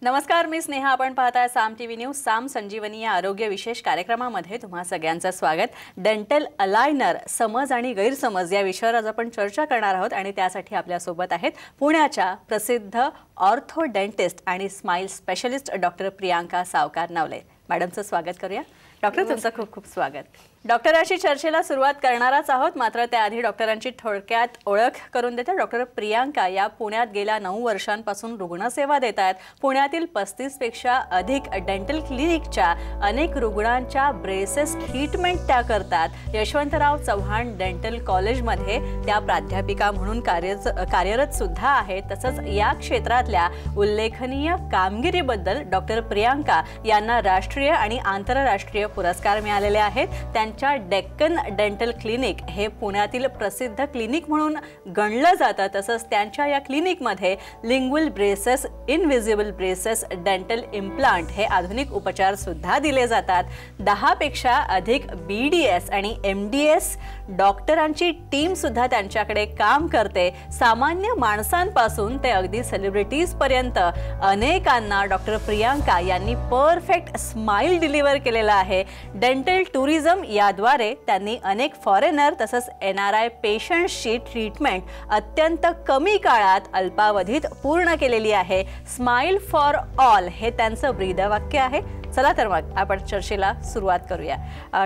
नमस्कार, मी स्नेहा. आपण पाहताय साम टीव्ही न्यूज. साम संजीवनी या आरोग्य विशेष कार्यक्रमामध्ये तुम्हा सगळ्यांचं स्वागत. डेंटल अलायनर, समज आणि गैरसमज या विषयावर आज आपण चर्चा करणार आहोत आणि त्यासाठी आपल्या सोबत आहेत पुण्याच्या प्रसिद्ध ऑर्थो डेंटिस्ट आणि स्माइल स्पेशलिस्ट डॉक्टर प्रियांका सावकार नावले. मॅडमचं स्वागत करूया. डॉक्टर, तुमचं खूप खूप स्वागत. डॉक्टरांशी चर्चेला सुरुवात करणारच आहोत, मात्र त्याआधी डॉक्टरांची थोडक्यात ओळख करून देते. डॉक्टर प्रियांका या पुण्यात गेल्या 9 वर्षांपासून रुग्णसेवा देत आहेत. पुण्यातील 35 पेक्षा अधिक डेंटल क्लिनिकच्या अनेक रुग्णांच्या ब्रेसेस ट्रीटमेंट त्या करतात. यशवंतराव चव्हाण डेंटल कॉलेजमध्ये त्या प्राध्यापिका म्हणून कार्यरत सुद्धा आहेत. तसंच या क्षेत्रातल्या उल्लेखनीय कामगिरीबद्दल डॉक्टर प्रियांका यांना राष्ट्रीय आणि आंतरराष्ट्रीय पुरस्कार मिळालेले आहेत. त्यांच्या डेक्कन डेंटल क्लिनिक हे पुण्यातील प्रसिद्ध क्लिनिक म्हणून गणलं जातं. तसंच त्यांच्या या क्लिनिकमध्ये lingual braces, invisible braces, dental implant हे आधुनिक उपचार सुद्धा दिले जातात. 10 पेक्षा अधिक BDS आणि MDS डॉक्टरांची टीम सुद्धा त्यांच्याकडे काम करते. सामान्य माणसांपासून ते अगदी सेलिब्रिटीज पर्यंत अनेकांना डॉक्टर प्रियांका यांनी परफेक्ट स्माइल डिलिव्हर केलेला आहे. डेंटल टुरिझम याद्वारे त्यांनी अनेक फॉरेनर तसंच NRI पेशंट्सची ट्रीटमेंट अत्यंत कमी काळात अल्पावधीत पूर्ण केलेली आहे. स्माइल फॉर ऑल हे त्यांचं ब्रीदवाक्य आहे. चला तर मग आपण चर्चेला सुरुवात करूया.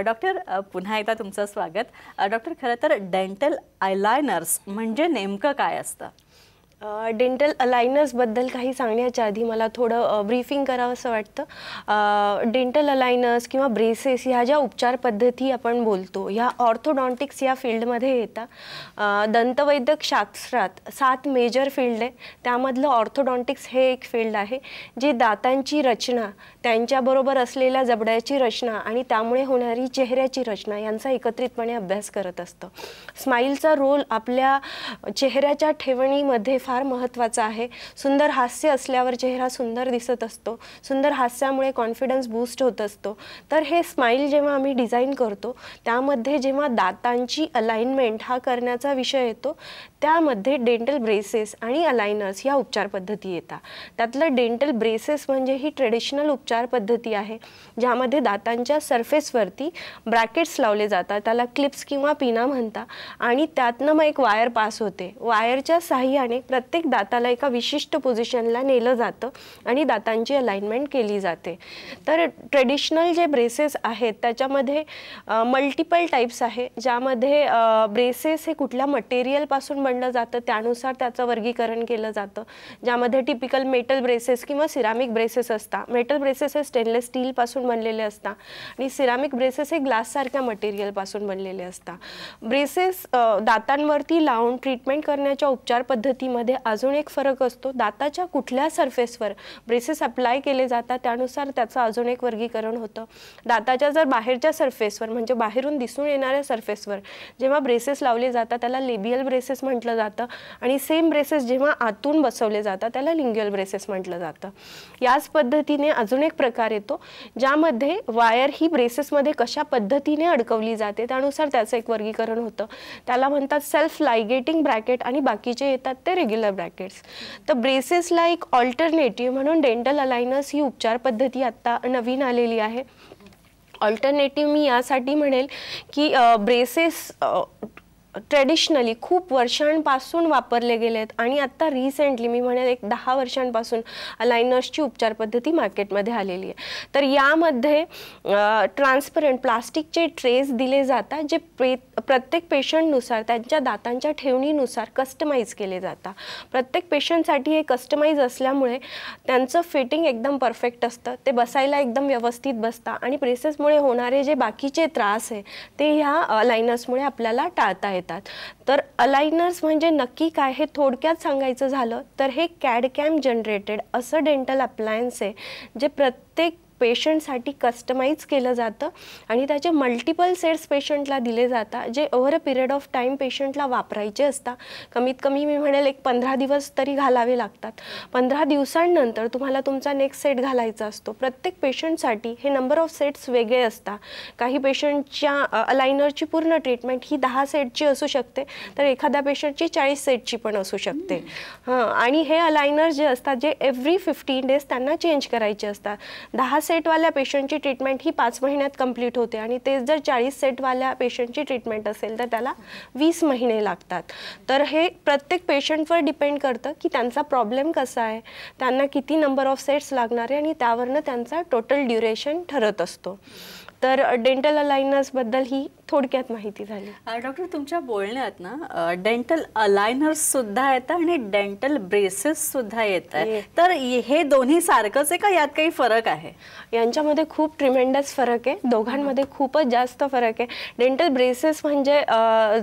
डॉक्टर, पुन्हा एकदा तुमचं स्वागत. डॉक्टर, खरं तर डेंटल आयलायनर्स म्हणजे नेमकं काय असतं? डेंटल अलायनर्सबद्दल काही सांगण्याच्या आधी मला थोडं ब्रीफिंग करावं असं वाटतं. डेंटल अलायनर्स किंवा ब्रेसेस ह्या ज्या उपचार पद्धती आपण बोलतो ह्या ऑर्थोडॉन्टिक्स या फील्डमध्ये येतात. दंतवैद्यक शास्त्रात 7 मेजर फील्ड आहे. त्यामधलं ऑर्थोडॉन्टिक्स हे एक फील्ड आहे जे दातांची रचना, त्यांच्याबरोबर असलेल्या जबड्याची रचना आणि त्यामुळे होणारी चेहऱ्याची रचना यांचा एकत्रितपणे अभ्यास करत असतं. स्माईलचा रोल आपल्या चेहऱ्याच्या ठेवणीमध्ये फार महत्त्वाचा आहे. सुंदर हास्य असल्यावर चेहरा सुंदर दिसत असतो. सुंदर हास्यामुळे कॉन्फिडन्स बूस्ट होत असतो. तर हे स्माइल जेव्हा आम्ही डिझाईन करतो त्यामध्ये जेव्हा दातांची अलाइनमेंट हा करण्याचा विषय येतो त्यामध्ये डेंटल ब्रेसेस आणि अलायनर्स ह्या उपचार पद्धती येतात. त्यातलं डेंटल ब्रेसेस म्हणजे ही ट्रेडिशनल उपचार पद्धती आहे ज्यामध्ये दातांच्या सरफेसवरती ब्रॅकेट्स लावले जातात. त्याला क्लिप्स किंवा पिना म्हणतात आणि त्यातनं मग एक वायर पास होते. वायरच्या साहाय्याने प्रत्येक दाताला एका विशिष्ट पोझिशनला नेलं जातं आणि दातांची अलाइनमेंट केली जाते. तर ट्रेडिशनल जे ब्रेसेस आहेत त्याच्यामध्ये मल्टिपल टाईप्स आहे, ज्यामध्ये ब्रेसेस हे कुठल्या मटेरियलपासून बनलं जातं त्यानुसार त्याचं वर्गीकरण केलं जातं. ज्यामध्ये टिपिकल मेटल ब्रेसेस किंवा सिरामिक ब्रेसेस असतात. मेटल ब्रेसेस हे स्टेनलेस स्टीलपासून बनलेले असतात आणि सिरामिक ब्रेसेस हे ग्लाससारख्या मटेरियलपासून बनलेले असतात. ब्रेसेस दातांवरती लावून ट्रीटमेंट करण्याच्या उपचार पद्धतीमध्ये अजून एक फरक असतो. दाताच्या कुठल्या सरफेसवर ब्रेसेस अप्लाय केले जातात त्यानुसार त्याचं अजून एक वर्गीकरण होतं. दाताच्या जर बाहेरच्या सरफेसवर म्हणजे बाहेरून दिसून येणाऱ्या सरफेसवर जेव्हा ब्रेसेस लावले जातात त्याला लेबियल ब्रेसेस म्हटलं जातं आणि सेम ब्रेसेस जेव्हा आतून बसवले जातात त्याला लिंग्युअल ब्रेसेस म्हटलं जातं. याच पद्धतीने अजून एक प्रकार येतो ज्यामध्ये वायर ही ब्रेसेसमध्ये कशा पद्धतीने अडकवली जाते त्यानुसार त्याचं एक वर्गीकरण होतं. त्याला म्हणतात सेल्फ लायगेटिंग ब्रॅकेट आणि बाकीचे येतात ते रेग्युलर ब्रॅकेट्स. तर ब्रेसेसला एक ऑल्टरनेटिव्ह म्हणून डेंटल अलायनर्स ही उपचार पद्धती आत्ता नवीन आलेली आहे. ऑल्टरनेटिव्ह मी यासाठी म्हणेल की ब्रेसेस ट्रेडिशनली खूप वर्षांपासून वापरले गेलेत आणि आत्ता रिसेंटली मी म्हणेल एक 10 वर्षांपासून अलायनर्सची उपचार पद्धती मार्केटमध्ये आलेली आहे. तर यामध्ये ट्रान्सपरंट प्लास्टिकचे ट्रेस दिले जातात जे प्रत्येक पेशंटनुसार त्यांच्या दातांच्या ठेवणीनुसार कस्टमाइज केले जातात. प्रत्येक पेशंटसाठी हे कस्टमाइज असल्यामुळे त्यांचं फिटिंग एकदम परफेक्ट असतं. ते बसायला एकदम व्यवस्थित बसतात आणि ब्रेसेसमुळे होणारे जे बाकीचे त्रास आहे ते ह्या अलायनर्समुळे आपल्याला टाळता येतात. तर अलायनर्स म्हणजे नक्की काय हे थोडक्यात सांगायचं झालं तर हे CAD/CAM जनरेटेड असं डेंटल अप्लायन्स आहे जे प्रत्येक पेशंटसाठी कस्टमाइज केलं जातं आणि त्याचे मल्टिपल सेट्स पेशंटला दिले जातात, जे over a period of time पेशंटला वापरायचे असतात. कमीत कमी मी म्हणेल एक 15 दिवस तरी घालावे लागतात. 15 दिवसांनंतर तुम्हाला तुमचा नेक्स्ट सेट घालायचा असतो. प्रत्येक पेशंटसाठी हे नंबर ऑफ सेट्स वेगळे असतात. काही पेशंटच्या अलायनरची पूर्ण ट्रीटमेंट ही 10 सेटची असू शकते, तर एखाद्या पेशंटची 40 सेटची पण असू शकते. आणि हे अलायनर जे असतात जे एव्हरी 15 डेज त्यांना चेंज करायचे असतात. 10 सेटवाल्या पेशंटची ट्रीटमेंट ही 5 महिन्यात कंप्लीट होते आणि तेच जर 40 सेटवाल्या पेशंटची ट्रीटमेंट असेल तर त्याला 20 महिने लागतात. तर हे प्रत्येक पेशंटवर डिपेंड करतं की त्यांचा प्रॉब्लेम कसा आहे, त्यांना किती नंबर ऑफ सेट्स लागणार आहे आणि त्यावरनं त्यांचा टोटल ड्युरेशन ठरत असतो. तर डेंटल अलायनर्सबद्दल ही थोडक्यात माहिती झाली. डॉक्टर, तुमच्या बोलण्यात ना डेंटल अलायनर्स सुद्धा येतात आणि डेंटल ब्रेसेस सुद्धा येतात, तर हे दोन्ही सारखंच आहे का यात काही फरक आहे? यांच्यामध्ये खूप ट्रिमेंडस फरक आहे. दोघांमध्ये खूपच जास्त फरक आहे. डेंटल ब्रेसेस म्हणजे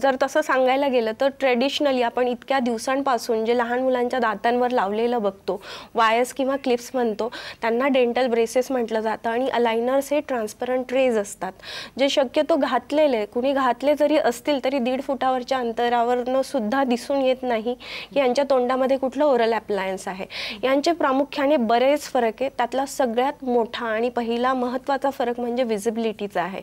जर तसं सांगायला गेलं तर ट्रेडिशनली आपण इतक्या दिवसांपासून जे लहान मुलांच्या दातांवर लावलेलं बघतो, वायर्स किंवा क्लिप्स म्हणतो, त्यांना डेंटल ब्रेसेस म्हटलं जातं. आणि अलायनर्स हे ट्रान्सपरंट ट्रेज असतात, जे शक्यतो घातलेले कुणी घातले जरी असतील तरी 1.5 फुटावरच्या अंतरावरनं सुद्धा दिसून येत नाही की यांच्या तोंडामध्ये कुठलं ओरल अप्लायन्स आहे. यांचे प्रामुख्याने बरेच फरक आहे. त्यातला सगळ्यात मोठा आणि पहिला महत्त्वाचा फरक म्हणजे विजिबिलिटीचा आहे.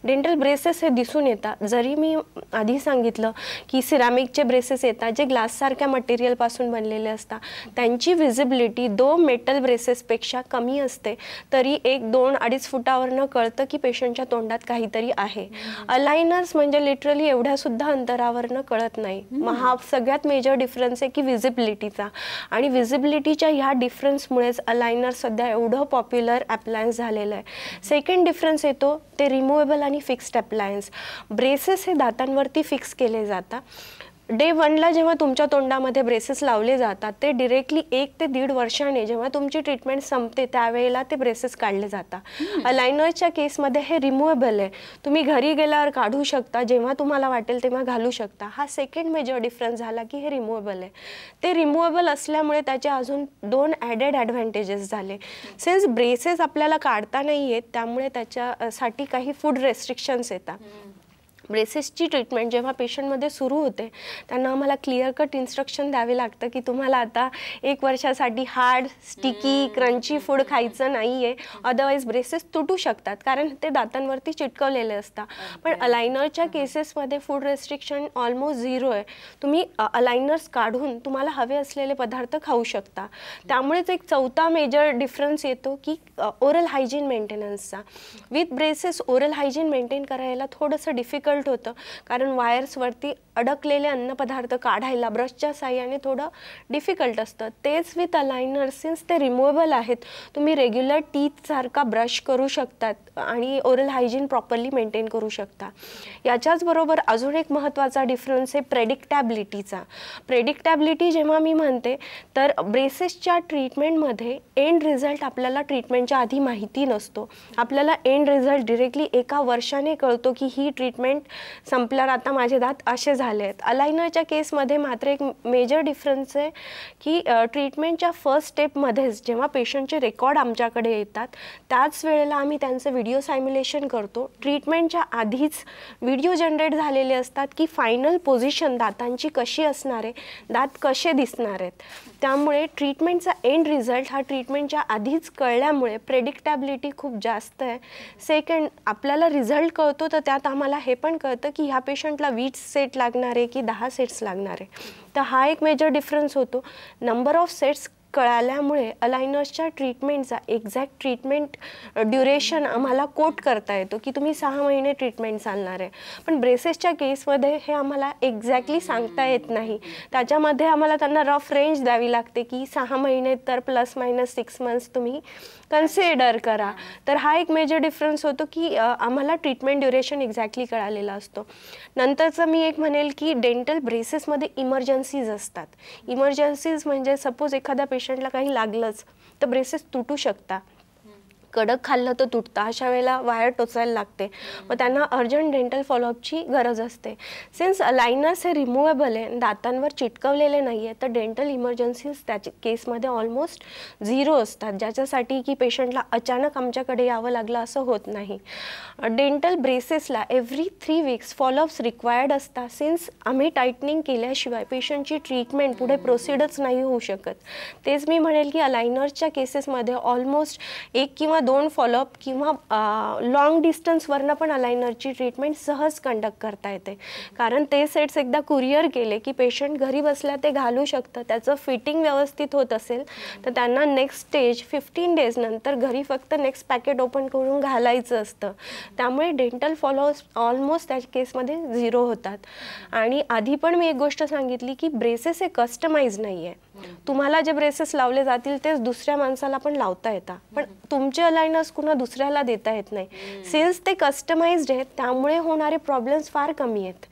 डेंटल ब्रेसेस हे दिसून येतात. जरी मी आधी सांगितलं की सिरॅमिकचे ब्रेसेस येतात जे ग्लाससारख्या मटेरियलपासून बनलेले असतात, त्यांची विजिबिलिटी 2 मेटल ब्रेसेसपेक्षा कमी असते, तरी 1-2-2.5 फुटावरनं कळतं की पेशंटच्या तोंडात काहीतरी आहे. अलायनर्स म्हणजे लिटरली एवढ्या सुद्धा अंतरावरनं कळत नाही. हा सगळ्यात मेजर डिफरन्स आहे की विजिबिलिटीचा. आणि विजिबिलिटीच्या ह्या डिफरन्समुळेच अलायनर सध्या एवढं पॉप्युलर अप्लायन्स झालेलं आहे. सेकंड डिफरन्स येतो ते रिमूवेबल आणि फिक्स्ड अप्लायन्स. ब्रेसेस हे दातांवरती फिक्स केले जातात. डे 1ला जेव्हा तुमच्या तोंडामध्ये ब्रेसेस लावले जातात ते डिरेक्टली 1 ते 1.5 वर्षाने जेव्हा तुमची ट्रीटमेंट संपते त्यावेळेला ते ब्रेसेस काढले जातात. अलायनरच्या केसमध्ये हे रिमूवेबल आहे. तुम्ही घरी गेल्यावर काढू शकता, जेव्हा तुम्हाला वाटेल तेव्हा घालू शकता. हा सेकंड मेजर डिफरन्स झाला की हे रिमूवेबल आहे. ते रिमूवेबल असल्यामुळे त्याचे अजून 2 ॲडेड ॲडव्हान्टेजेस झाले. सिन्स ब्रेसेस आपल्याला काढता नाही येत त्यामुळे त्याच्यासाठी काही फूड रेस्ट्रिक्शन्स येतात. ब्रेसेसची ट्रीटमेंट जेव्हा पेशंटमध्ये सुरू होते त्यांना आम्हाला क्लिअर कट इन्स्ट्रक्शन द्यावे लागतं की तुम्हाला आता 1 वर्षासाठी हार्ड, स्टिकी, क्रंची फूड खायचं नाही आहे, अदरवाईज ब्रेसेस तुटू शकतात, कारण ते दातांवरती चिटकवलेले असतात. पण अलायनरच्या केसेसमध्ये फूड रेस्ट्रिक्शन ऑलमोस्ट 0 आहे. तुम्ही अलायनर्स काढून तुम्हाला हवे असलेले पदार्थ खाऊ शकता. त्यामुळेच एक चौथा मेजर डिफरन्स येतो की ओरल हायजीन मेंटेनन्सचा. With braces oral hygiene maintain करायला थोडंसं डिफिकल्ट होतं, कारण वायर्सवरती अडकलेले अन्नपदार्थ काढायला ब्रशच्या साहाय्याने थोडं डिफिकल्ट असतं. तेच विथ अलायनर्स सिन्स ते रिमूवेबल आहेत, तुम्ही रेग्युलर टीथसारखा ब्रश करू शकतात आणि ओरल हायजीन प्रॉपरली मेंटेन करू शकता. याच्याचबरोबर अजून एक महत्त्वाचा डिफरन्स आहे प्रेडिक्टॅबिलिटीचा. प्रेडिक्टॅबिलिटी जेव्हा मी म्हणते तर ब्रेसेसच्या ट्रीटमेंटमध्ये एंड रिझल्ट आपल्याला ट्रीटमेंटच्या आधी माहिती नसतो. आपल्याला एंड रिझल्ट डिरेक्टली 1 वर्षाने कळतो की ही ट्रीटमेंट संपल्यावर आता माझे दात असे झाले आहेत. अलायनरच्या केसमध्ये मात्र एक मेजर डिफरन्स आहे की ट्रीटमेंटच्या फर्स्ट स्टेपमध्येच जेव्हा पेशंटचे रेकॉर्ड आमच्याकडे येतात त्याच वेळेला आम्ही त्यांचं व्हिडिओ सायम्युलेशन करतो. ट्रीटमेंटच्या आधीच व्हिडिओ जनरेट झालेले असतात की फायनल पोझिशन दातांची कशी असणार आहे, दात कसे दिसणार आहेत. त्यामुळे ट्रीटमेंटचा एंड रिझल्ट हा ट्रीटमेंटच्या आधीच कळल्यामुळे प्रेडिक्टॅबिलिटी खूप जास्त आहे. सेकंड, आपल्याला रिझल्ट कळतो तर त्यात आम्हाला हे पण कळतं की ह्या पेशंटला 20 सेट लागणार आहे की 10 सेट्स लागणार आहे. तर हा एक मेजर डिफरन्स होतो. नंबर ऑफ सेट्स कळाल्यामुळे अलायनर्सच्या ट्रीटमेंटचा एक्झॅक्ट ट्रीटमेंट ड्युरेशन आम्हाला कोट करता येतो की तुम्ही 6 महिने ट्रीटमेंट चालणार आहे. पण ब्रेसेसच्या केसमध्ये हे आम्हाला एक्झॅक्टली सांगता येत नाही. त्याच्यामध्ये आम्हाला त्यांना रफ रेंज द्यावी लागते की 6 महिने तर ±6 मंथ्स तुम्ही कन्सिडर करा. तर हा एक मेजर डिफरन्स होतो की आम्हाला ट्रीटमेंट ड्युरेशन एक्झॅक्टली कळालेला असतो. नंतरचं मी एक म्हणेल की डेंटल ब्रेसेसमध्ये इमर्जन्सीज असतात. इमर्जन्सीज म्हणजे सपोज एखाद्या पेशंटला काही लागलंच तर ब्रेसेस तुटू शकतात. कडक खाल्लं तर तुटतं, अशा वेळेला वायर टोचायला लागते, मग त्यांना अर्जंट डेंटल फॉलोअपची गरज असते. सिन्स अलायनर्स हे रिमूवेबल आहे, दातांवर चिटकवलेले नाही आहे, तर डेंटल इमर्जन्सीज त्याच्या केसमध्ये ऑलमोस्ट 0 असतात, ज्याच्यासाठी की पेशंटला अचानक आमच्याकडे यावं लागलं असं होत नाही. डेंटल ब्रेसेसला एव्हरी 3 वीक्स फॉलोअप्स रिक्वायर्ड असतात, सिन्स आम्ही टाईटनिंग केल्याशिवाय पेशंटची ट्रीटमेंट पुढे प्रोसिडच नाही होऊ शकत. तेच मी म्हणेल की अलायनर्सच्या केसेसमध्ये ऑलमोस्ट 1 किंवा 2 फॉलोअप किंवा लॉंग डिस्टन्सवरनं पण अलायनरची ट्रीटमेंट सहज कंडक्ट करता येते, कारण ते सेट्स एकदा कुरिअर केले की पेशंट घरी बसल्या ते घालू शकतं. त्याचं फिटिंग व्यवस्थित होत असेल तर त्यांना नेक्स्ट स्टेज 15 डेज नंतर घरी फक्त नेक्स्ट पॅकेट ओपन करून घालायचं असतं. त्यामुळे डेंटल फॉलोअप्स ऑलमोस्ट त्या केसमध्ये 0 होतात. आणि आधी पण मी एक गोष्ट सांगितली की ब्रेसेस हे कस्टमाइज नाही आहे. तुम्हाला जे ब्रेसेस लावले जातील तेच दुसऱ्या माणसाला पण लावता येतात, पण तुमचे अलायनर्स कुणा दुसऱ्याला देता येत नाही. सिन्स ते कस्टमाइज्ड आहेत त्यामुळे होणारे प्रॉब्लेम्स फार कमी आहेत.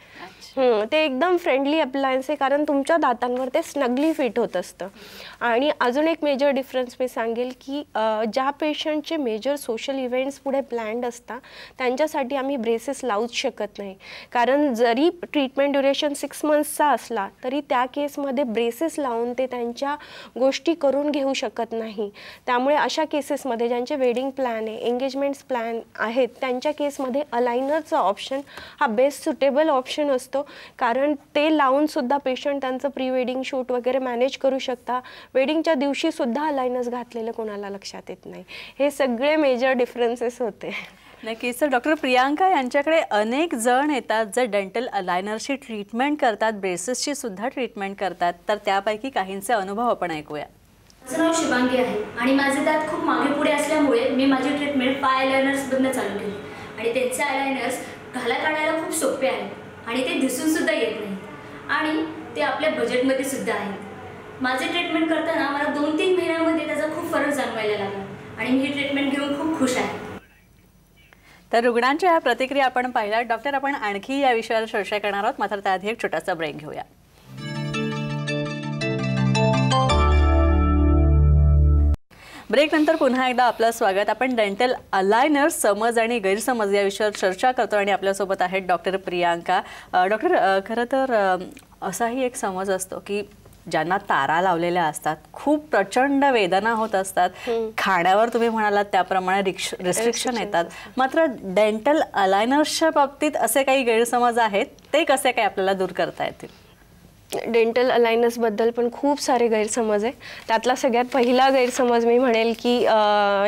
ते एकदम फ्रेंडली अप्लायन्स आहे, कारण तुमच्या दातांवर ते स्नगली फिट होत असतं. आणि अजून एक मेजर डिफरन्स मी सांगेल की ज्या पेशंटचे मेजर सोशल इव्हेंट्स पुढे प्लॅन्ड असतात त्यांच्यासाठी आम्ही ब्रेसेस लावूच शकत नाही, कारण जरी ट्रीटमेंट ड्युरेशन 6 मंथ्सचा असला तरी त्या केसमध्ये ब्रेसेस लावून ते त्यांच्या गोष्टी करून घेऊ शकत नाही. त्यामुळे अशा केसेसमध्ये ज्यांचे वेडिंग प्लॅन आहे, एंगेजमेंट्स प्लॅन आहेत, त्यांच्या केसमध्ये अलायनरचा ऑप्शन हा बेस्ट सुटेबल ऑप्शन असतो, कारण ते लावून सुद्धा पेशंट त्यांचं प्री वेडिंग शूट वगैरे मॅनेज करू शकता. वेडिंगच्या दिवशी सुद्धा अलायनर्स घातलेलं कोणाला लक्षात येत नाही. हे सगळे मेजर डिफरन्सेस होते. नक्कीच. तर डॉक्टर प्रियांका यांच्याकडे अनेक जण येतात जे डेंटल अलायनरची ट्रीटमेंट करतात, ब्रेसेसची सुद्धा ट्रीटमेंट करतात, तर त्यापैकी काहींचे अनुभव आपण ऐकूया. माझं नाव शिवांगी आहे आणि माझे दात खूप मागे पुढे असल्यामुळे मी माझी ट्रीटमेंट 5 अलायनर्समधून चालू केली आणि त्यांचे अलायनर्स काढायला खूप सोपे आहेत आणि ते दिसून सुद्धा येत नाही आणि ते आपल्या बजेटमध्ये सुद्धा आहेत. माझे ट्रीटमेंट करताना मला 2-3 महिन्यामध्ये त्याचा खूप फरक जाणवायला लागला आणि मी ही ट्रीटमेंट घेऊन खूप खुश आहे. तर रुग्णांच्या या प्रतिक्रिया आपण पाहिल्या. डॉक्टर, आपण आणखी या विषयावर चर्चा करणार आहोत, मात्र त्याआधी एक छोटासा ब्रेक घेऊया. ब्रेक नंतर पुन्हा एकदा आपलं स्वागत. आपण डेंटल अलायनर्स समज आणि गैरसमज या विषयावर चर्चा करतो आणि आपल्यासोबत आहेत डॉक्टर प्रियांका. डॉक्टर, खरं तर असाही एक समज असतो की ज्यांना तारा लावलेल्या असतात खूप प्रचंड वेदना होत असतात, खाण्यावर तुम्ही म्हणालात त्याप्रमाणे रिस्ट्रिक्शन येतात, मात्र डेंटल अलायनर्सच्या बाबतीत असे काही गैरसमज आहेत, ते कसे काय आपल्याला दूर करता येतील? डेंटल अलायनर्सबद्दल पण खूप सारे गैरसमज आहे. त्यातला सगळ्यात पहिला गैरसमज मी म्हणेल की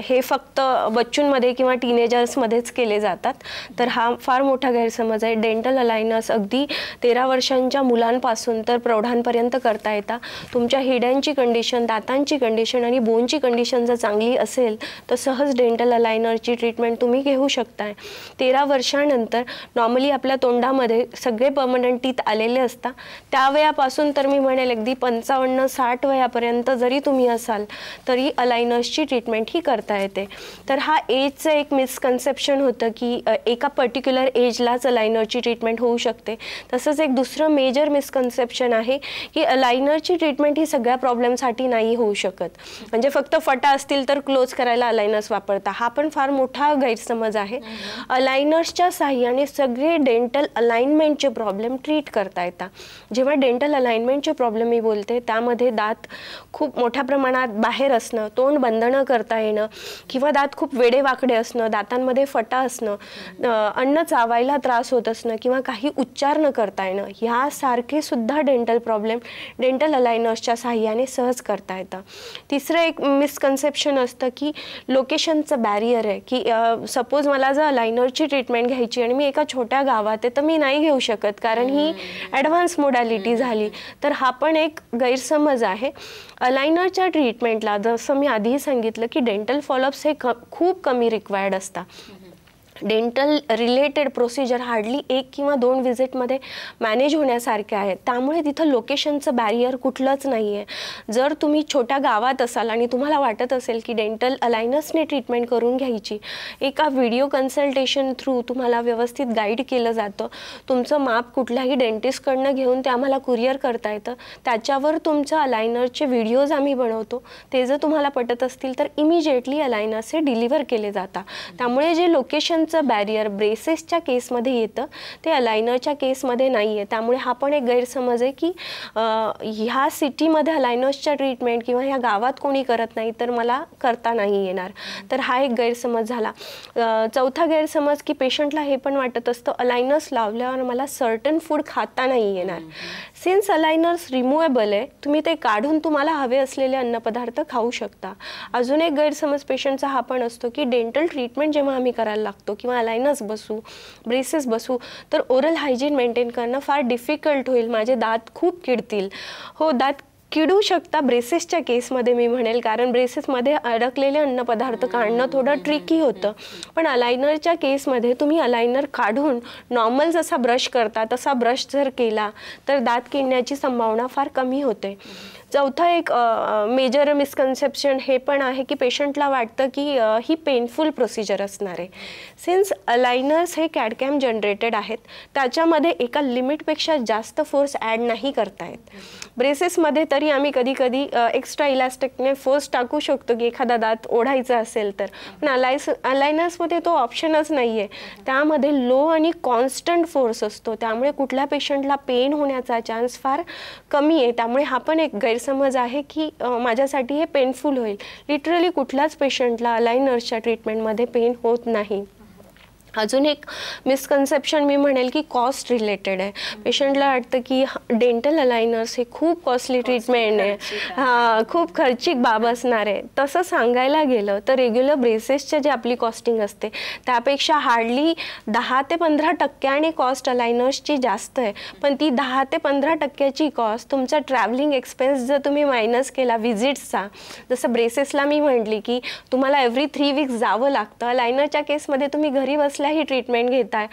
हे फक्त बच्चूंमध्ये किंवा टीनेजर्समध्येच केले जातात, तर हा फार मोठा गैरसमज आहे. डेंटल अलायनर्स अगदी 13 वर्षांच्या मुलांपासून तर प्रौढांपर्यंत करता येतात. तुमच्या हिड्यांची कंडिशन, दातांची कंडिशन आणि बोनची कंडिशन जर चांगली असेल तर सहज डेंटल अलायनरची ट्रीटमेंट तुम्ही घेऊ शकताय. 13 वर्षानंतर नॉर्मली आपल्या तोंडामध्ये सगळे परमनंट टीथ आलेले असतात. त्यावेळापासून तर मी म्हणेल अगदी 55-60 वयापर्यंत जरी तुम्ही असाल तरी अलायनर्सची ट्रीटमेंट ही करता येते. तर हा एजचं एक मिसकन्सेप्शन होतं की एका पर्टिक्युलर एजलाच अलायनरची ट्रीटमेंट होऊ शकते. तसंच एक दुसरं मेजर मिसकन्सेप्शन आहे की अलायनरची ट्रीटमेंट ही सगळ्या प्रॉब्लेमसाठी नाही होऊ शकत, म्हणजे फक्त फटा असतील तर क्लोज करायला अलायनर्स वापरता, हा पण फार मोठा गैरसमज आहे. अलायनर्सच्या साहाय्याने सगळे डेंटल अलाइनमेंटचे प्रॉब्लेम ट्रीट करता येतात. जेव्हा डेंटल अलाइनमेंटचे प्रॉब्लेम मी बोलते त्यामध्ये दात खूप मोठ्या प्रमाणात बाहेर असणं, तोंड बंद न करता येणं किंवा दात खूप वेडेवाकडे असणं, दातांमध्ये फटा असणं, अन्न चावायला त्रास होत असणं किंवा काही उच्चार न करता येणं, ह्यासारखे सुद्धा डेंटल प्रॉब्लेम डेंटल अलायनर्सच्या साहाय्याने सहज करता येतं. तिसरं एक मिसकन्सेप्शन असतं की लोकेशनचं बॅरियर आहे की सपोज मला जर अलायनरची ट्रीटमेंट घ्यायची आणि मी एका छोट्या गावात आहे तर मी नाही घेऊ शकत कारण ही ॲडव्हान्स मोडॅलिटी झाली, तर हा पण एक गैरसमज आहे. अलायनरच्या ट्रीटमेंटला जसं मी आधीही सांगितलं की डेंटल फॉलोअप्स हे खूप कमी रिक्वायर्ड असतात. डेंटल रिलेटेड प्रोसिजर हार्डली 1 किंवा 2 व्हिजिटमध्ये मॅनेज होण्यासारखे आहेत. त्यामुळे तिथं लोकेशनचं बॅरियर कुठलंच नाही आहे. जर तुम्ही छोट्या गावात असाल आणि तुम्हाला वाटत असेल की डेंटल अलायनर्सने ट्रीटमेंट करून घ्यायची, एका व्हिडिओ कन्सल्टेशन थ्रू तुम्हाला व्यवस्थित गाईड केलं जातं. तुमचं माप कुठल्याही डेंटिस्टकडनं घेऊन ते आम्हाला कुरिअर करता येतं. त्याच्यावर तुमचं अलायनरचे व्हिडिओज आम्ही बनवतो. ते जर तुम्हाला पटत असतील तर इमिजिएटली अलायनर्स हे डिलिव्हर केले जातात. त्यामुळे जे लोकेशन बॅरियर ब्रेसेसच्या केसमध्ये येतं ते अलायनरच्या केसमध्ये नाही आहे. त्यामुळे हा पण एक गैरसमज आहे की ह्या सिटीमध्ये अलायनर्सच्या ट्रीटमेंट किंवा ह्या गावात कोणी करत नाही तर मला करता नाही येणार. तर हा एक गैरसमज झाला. चौथा गैरसमज की पेशंटला हे पण वाटत असतं अलायनर्स लावल्यावर मला सर्टन फूड खाता नाही येणार. सिन्स अलायनर्स रिमूवेबल आहे, तुम्ही ते काढून तुम्हाला हवे असलेले अन्नपदार्थ खाऊ शकता. अजून एक गैरसमज पेशंटचा हा पण असतो की डेंटल ट्रीटमेंट जेव्हा आम्ही करायला लागतो किंवा अलायनर्स बसू, ब्रेसेस बसू, तर ओरल हायजीन मेंटेन करणं फार डिफिकल्ट होईल. माझे दात खूप किडतील. हो, दात किडू शकता ब्रेसेसच्या केसमध्ये मी म्हणेल, कारण ब्रेसेसमध्ये अडकलेले अन्नपदार्थ काढणं थोडं ट्रिकी होतं. पण अलायनरच्या केसमध्ये तुम्ही अलायनर काढून नॉर्मल जसा ब्रश करता तसा ब्रश जर केला तर दात किडण्याची संभावना फार कमी होते. चौथा एक मेजर मिसकन्सेप्शन हे पण आहे की पेशंटला वाटतं की ही पेनफुल प्रोसिजर असणार आहे. सिन्स अलायनर्स हे कॅडकॅम जनरेटेड आहेत, त्याच्यामध्ये एका लिमिटपेक्षा जास्त फोर्स ॲड नाही करता येत. ब्रेसेसमध्ये तरी आम्ही कधी कधी एक्स्ट्रा इलास्टिकने फोर्स टाकू शकतो की एखादा दात ओढायचा असेल तर, पण अलायनर्समध्ये तो ऑप्शनच नाही आहे. त्यामध्ये लो आणि कॉन्स्टंट फोर्स असतो, त्यामुळे कुठल्या पेशंटला पेन होण्याचा चान्स फार कमी आहे. त्यामुळे हा पण एक गैरसमज आहे की माझ्यासाठी हे पेनफुल होईल. लिटरली कुठल्याच पेशंटला अलायनर्सच्या ट्रीटमेंटमध्ये पेन होत नाही. अजून एक मिसकन्सेप्शन मी म्हणेल की कॉस्ट रिलेटेड आहे. पेशंटला वाटतं की डेंटल अलायनर्स हे खूप कॉस्टली ट्रीटमेंट आहे, खूप खर्चिक बाब असणार आहे. तसं सांगायला गेलं तर रेग्युलर ब्रेसेसचे जे आपली कॉस्टिंग असते त्यापेक्षा हार्डली 10 ते 15% कॉस्ट अलायनर्सची जास्त आहे. पण ती 10 ते 15% कॉस्ट तुमचा ट्रॅव्हलिंग एक्सपेन्स जर तुम्ही मायनस केला विजिट्सचा, जसं ब्रेसेसला मी म्हटली की तुम्हाला एव्हरी 3 वीक्स जावं लागतं, अलायनरच्या केसमध्ये तुम्ही घरी ही ट्रीटमेंट घेताय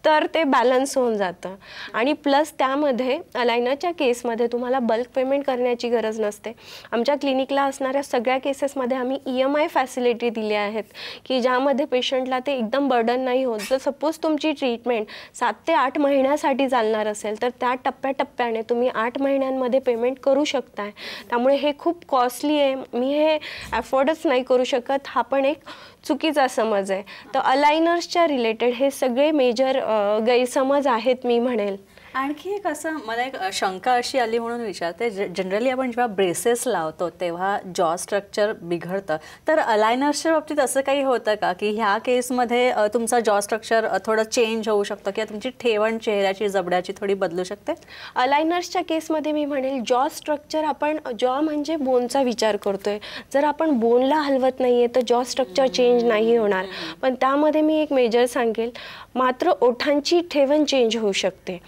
तर ते बॅलन्स होऊन जातं. आणि प्लस त्यामध्ये अलायनरच्या केसमध्ये तुम्हाला बल्क पेमेंट करण्याची गरज नसते. आमच्या क्लिनिकला असणाऱ्या सगळ्या केसेसमध्ये आम्ही EMI फॅसिलिटी दिल्या आहेत की ज्यामध्ये पेशंटला ते एकदम बर्डन नाही होत. जर सपोज तुमची ट्रीटमेंट 7 ते 8 महिन्यासाठी चालणार असेल तर त्या टप्प्याटप्प्याने तुम्ही 8 महिन्यांमध्ये पेमेंट करू शकताय. त्यामुळे हे खूप कॉस्टली आहे, मी हे अफोर्डच नाही करू शकत, हा पण एक चुकीचा समज आहे. तर अलायनर्सच्या रिलेटेड हे सगळे मेजर गैरसमज आहेत मी म्हणेल. आणखी एक असं मला एक शंका अशी आली म्हणून विचारते, जनरली आपण जेव्हा ब्रेसेस लावतो तेव्हा जॉ स्ट्रक्चर बिघडतं, तर अलायनर्सच्या बाबतीत असं काही होतं का की ह्या केसमध्ये तुमचा जॉ स्ट्रक्चर थोडं चेंज होऊ शकतं किंवा तुमची ठेवण चेहऱ्याची जबड्याची थोडी बदलू शकते? अलायनर्सच्या केसमध्ये मी म्हणेल जॉ स्ट्रक्चर, आपण जॉ म्हणजे बोनचा विचार करतोय, जर आपण बोनला हलवत नाही आहे तर जॉ स्ट्रक्चर चेंज नाही होणार. पण त्यामध्ये मी एक मेजर सांगेल, मात्र ओठांची ठेवण चेंज होऊ शकते.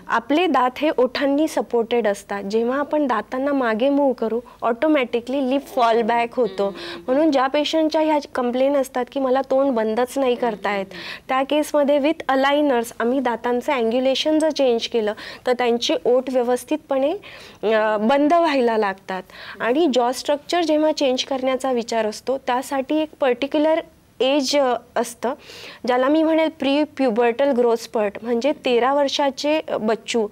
आपले दात हे ओठांनी सपोर्टेड असतात. जेव्हा आपण दातांना मागे मूव्ह करू ऑटोमॅटिकली लिप फॉल बॅक होतो. म्हणून ज्या पेशंटच्या ह्या कंप्लेन असतात की मला तोंड बंदच नाही करता येत, त्या केसमध्ये विथ अलायनर्स आम्ही दातांचं अँग्युलेशन जर चेंज केलं तर त्यांचे ओठ व्यवस्थितपणे बंद व्हायला लागतात. आणि जॉ स्ट्रक्चर जेव्हा चेंज करण्याचा विचार असतो त्यासाठी एक पर्टिक्युलर एज असतं, ज्याला मी म्हणेल प्री प्युबर्टल ग्रोथ स्पर्ट, म्हणजे 13 वर्षाचे बच्चू,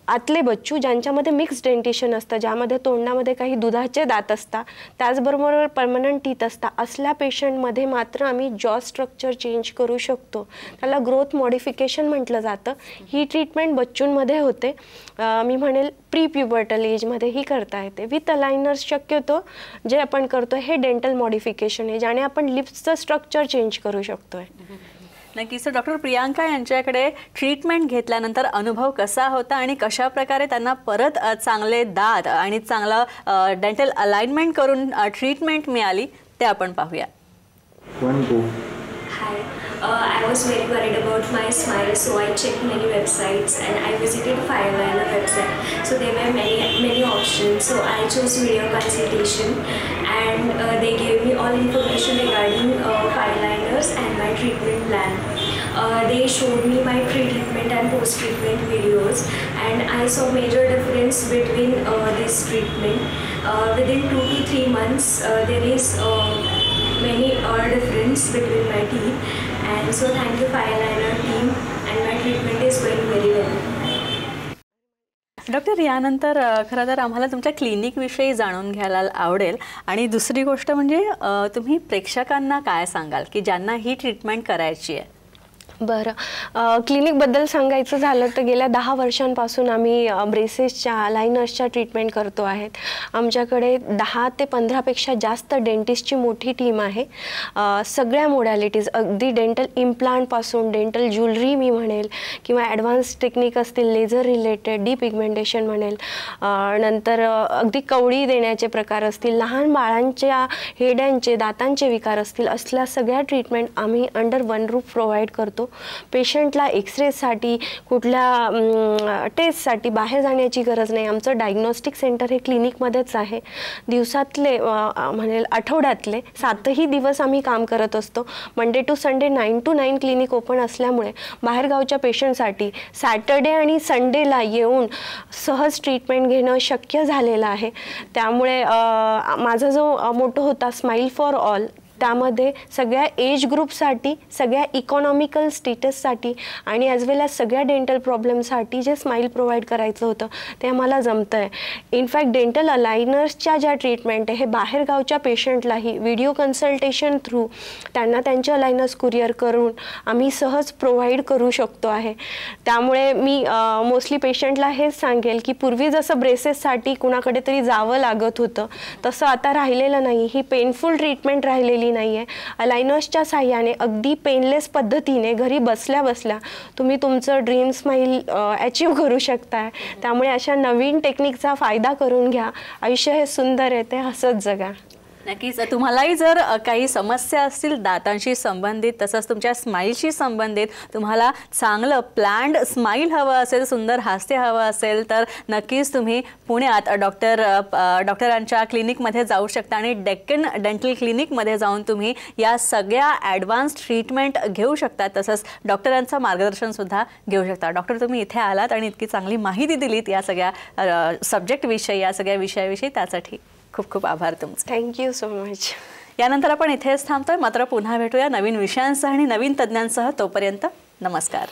आतले बच्चू ज्यांच्यामध्ये मिक्स डेंटिशन असतं, ज्यामध्ये तोंडामध्ये काही दुधाचे दात असतात, त्याचबरोबर परमनंट टीथ असतात, असल्या पेशंटमध्ये मात्र आम्ही जॉ स्ट्रक्चर चेंज करू शकतो. त्याला ग्रोथ मॉडिफिकेशन म्हटलं जातं. ही ट्रीटमेंट बच्चूंमध्ये होते, मी म्हणेल प्री प्युबर्टल एजमध्ये ही करता येते. विथ अलायनर्स शक्यतो जे आपण करतो हे डेंटल मॉडिफिकेशन आहे, ज्याने आपण लिप्सचं स्ट्रक्चर चेंज करू शकतो. नक्कीच. डॉक्टर प्रियांका यांच्याकडे ट्रीटमेंट घेतल्यानंतर अनुभव कसा होता आणि कशा प्रकारे त्यांना परत चांगले दात आणि चांगलं डेंटल अलाइनमेंट करून ट्रीटमेंट मिळाली ते आपण पाहूया. I was very worried about my smile, so I checked many websites and I visited Fireliner website. So there were many options. So I chose video consultation, and they gave me all information regarding Fireliners and my treatment plan. plan. They showed me my pre-treatment and post-treatment videos, and I saw major difference between this treatment. Within 2 to 3 months, there is many difference between my teeth, and so thank you Fireliner team, and my treatment is going very well. Doctor, यानंतर खरं तर आम्हाला तुमच्या क्लिनिकविषयी जाणून घ्यायला आवडेल आणि दुसरी गोष्ट म्हणजे तुम्ही प्रेक्षकांना काय सांगाल की ज्यांना ही ट्रीटमेंट करायची आहे? बरं, क्लिनिकबद्दल सांगायचं झालं तर गेल्या 10 वर्षांपासून आम्ही ब्रेसेसच्या अलायनर्सच्या ट्रीटमेंट करतो आहेत. आमच्याकडे 10 ते 15पेक्षा जास्त डेंटिस्टची मोठी टीम आहे. सगळ्या मोडॅलिटीज, अगदी डेंटल इम्प्लांटपासून डेंटल ज्वेलरी मी म्हणेल, किंवा ॲडव्हान्स टेक्निक असतील, लेझर रिलेटेड, डिपिगमेंटेशन म्हणेल, नंतर अगदी कवडी देण्याचे प्रकार असतील, लहान बाळांच्या हेड्यांचे दातांचे विकार असतील, असल्या सगळ्या ट्रीटमेंट आम्ही अंडर वन रूफ प्रोव्हाइड करतो. पेशंटला एक्सरेसाठी, कुठल्या टेस्टसाठी बाहेर जाण्याची गरज नाही. आमचं डायग्नोस्टिक सेंटर हे क्लिनिकमध्येच आहे. दिवसातले म्हणेल आठवड्यातले 7ही दिवस आम्ही काम करत असतो. Monday to Sunday 9 to 9 clinic open असल्यामुळे बाहेरगावच्या पेशंटसाठी सॅटर्डे आणि संडेला येऊन सहज ट्रीटमेंट घेणं शक्य झालेलं आहे. त्यामुळे माझा जो मोटो होता स्माईल फॉर ऑल, त्यामध्ये सगळ्या एज ग्रुपसाठी, सगळ्या इकॉनॉमिकल स्टेटससाठी आणि ॲज वेल ॲज सगळ्या डेंटल प्रॉब्लेमसाठी जे स्माईल प्रोव्हाइड करायचं होतं ते आम्हाला जमतं आहे. इनफॅक्ट डेंटल अलायनर्सच्या ज्या ट्रीटमेंट आहे हे बाहेरगावच्या पेशंटलाही व्हिडिओ कन्सल्टेशन थ्रू त्यांना त्यांचे अलायनर्स कुरिअर करून आम्ही सहज प्रोव्हाइड करू शकतो आहे. त्यामुळे मी मोस्टली पेशंटला हेच सांगेल की पूर्वी जसं ब्रेसेससाठी कुणाकडे तरी जावं लागत होतं तसं आता राहिलेलं नाही. ही पेनफुल ट्रीटमेंट राहिलेली नाही आहे. अलायनर्सच्या साह्याने अगदी पेनलेस पद्धतीने घरी बसल्या बसल्या तुम्ही तुमचं ड्रीम स्माईल अचीव करू शकताय. त्यामुळे अशा नवीन टेक्निकचा फायदा करून घ्या. आयुष्य हे सुंदर आहे, ते हसत जगा. नक्कीच. तुम्हालाही जर काही समस्या असतील दातांशी संबंधित, तसंच तुमच्या स्माईलशी संबंधित, तुम्हाला चांगलं प्लॅन्ड स्माईल हवं असेल, सुंदर हास्य हवं असेल, तर नक्कीच तुम्ही पुण्यात डॉक्टरांच्या क्लिनिकमध्ये जाऊ शकता आणि डेक्कन डेंटल क्लिनिकमध्ये जाऊन तुम्ही या सगळ्या ॲडव्हान्स ट्रीटमेंट घेऊ शकता. तसंच डॉक्टरांचं मार्गदर्शनसुद्धा घेऊ शकता. डॉक्टर, तुम्ही इथे आलात आणि इतकी चांगली माहिती दिलीत या सगळ्या सब्जेक्टविषयी, या सगळ्या विषयाविषयी, त्यासाठी खूप खूप आभार तुमचे. Thank you so much. यानंतर आपण इथेच थांबतोय, मात्र पुन्हा भेटूया नवीन विषयांसह आणि नवीन तज्ज्ञांसह. तोपर्यंत नमस्कार.